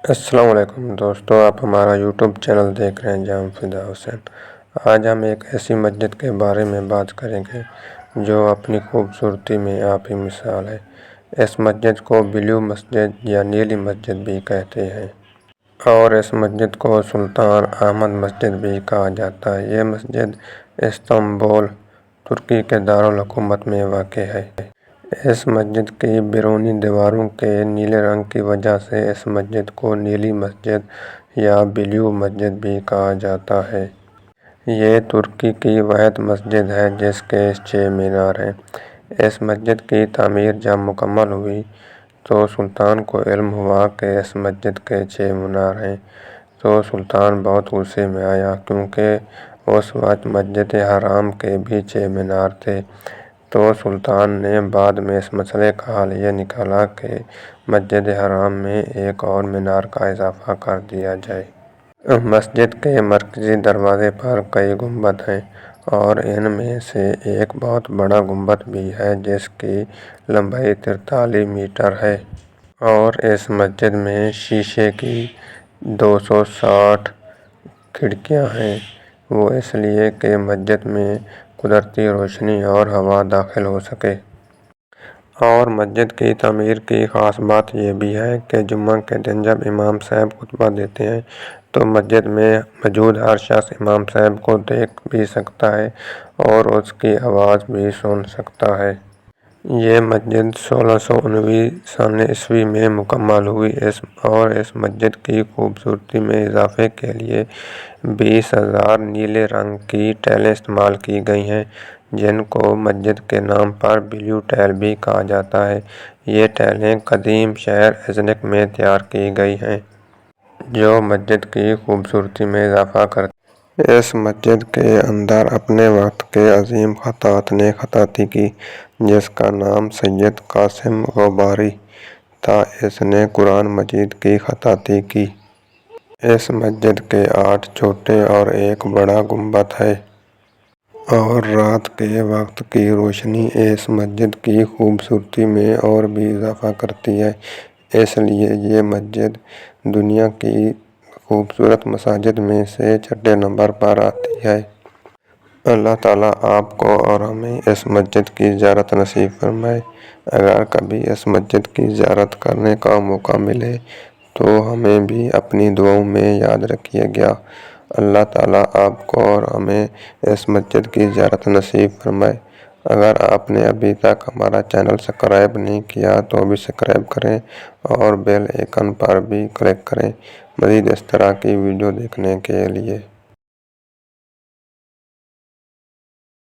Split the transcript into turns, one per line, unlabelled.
السلام علیکم دوستو، آپ ہمارا یوٹیوب چینل دیکھ رہے ہیں جامع فدا حسین۔ آج ہم ایک ایسی مسجد کے بارے میں بات کریں گے جو اپنی خوبصورتی میں آپ ہی مثال ہے۔ اس مسجد کو بلیو مسجد یا نیلی مسجد بھی کہتے ہیں اور اس مسجد کو سلطان احمد مسجد بھی کہا جاتا ہے۔ یہ مسجد استنبول، ترکی کے دارالحکومت میں واقع ہے۔ اس مسجد کی بیرونی دیواروں کے نیلے رنگ کی وجہ سے اس مسجد کو نیلی مسجد یا بلیو مسجد بھی کہا جاتا ہے۔ یہ ترکی کی واحد مسجد ہے جس کے 6 مینار ہیں۔ اس مسجد کی تعمیر جب مکمل ہوئی تو سلطان کو علم ہوا کہ اس مسجد کے 6 مینار ہیں، تو سلطان بہت غصے میں آیا کیونکہ اس وقت مسجد حرام کے بھی 6 مینار تھے۔ تو سلطان نے بعد میں اس مسئلے کا حل یہ نکالا کہ مسجد حرام میں ایک اور مینار کا اضافہ کر دیا جائے۔ مسجد کے مرکزی دروازے پر کئی گنبد ہیں اور ان میں سے ایک بہت بڑا گنبد بھی ہے جس کی لمبائی 43 میٹر ہے، اور اس مسجد میں شیشے کی 260 کھڑکیاں ہیں۔ وہ اس لیے کہ مسجد میں قدرتی روشنی اور ہوا داخل ہو سکے۔ اور مسجد کی تعمیر کی خاص بات یہ بھی ہے کہ جمعہ کے دن جب امام صاحب خطبہ دیتے ہیں تو مسجد میں موجود ہر شخص امام صاحب کو دیکھ بھی سکتا ہے اور اس کی آواز بھی سن سکتا ہے۔ یہ مسجد 1619 عیسوی میں مکمل ہوئی اور اس مسجد کی خوبصورتی میں اضافے کے لیے 20,000 نیلے رنگ کی ٹائلیں استعمال کی گئی ہیں جن کو مسجد کے نام پر بلیو ٹائل بھی کہا جاتا ہے۔ یہ ٹائلیں قدیم شہر ایزنک میں تیار کی گئی ہیں جو مسجد کی خوبصورتی میں اضافہ کرتی ہیں۔ اس مسجد کے اندر اپنے وقت کے عظیم خطاط نے خطاطی کی جس کا نام سید قاسم غباری تھا۔ اس نے قرآن مجید کی خطاطی کی۔ اس مسجد کے 8 چھوٹے اور ایک بڑا گنبد ہے اور رات کے وقت کی روشنی اس مسجد کی خوبصورتی میں اور بھی اضافہ کرتی ہے، اس لیے یہ مسجد دنیا کی خوبصورت مساجد میں سے 6 نمبر پر آتی ہے۔ اللہ تعالیٰ آپ کو اور ہمیں اس مسجد کی زیارت نصیب فرمائے۔ اگر کبھی اس مسجد کی زیارت کرنے کا موقع ملے تو ہمیں بھی اپنی دعاؤں میں یاد رکھیے گا۔ اللہ تعالیٰ آپ کو اور ہمیں اس مسجد کی زیارت نصیب فرمائے۔ اگر آپ نے ابھی تک ہمارا چینل سبسکرائب نہیں کیا تو ابھی سبسکرائب کریں اور بیل آئیکن پر بھی کلک کریں مزید اس طرح کی ویڈیو دیکھنے کے لیے۔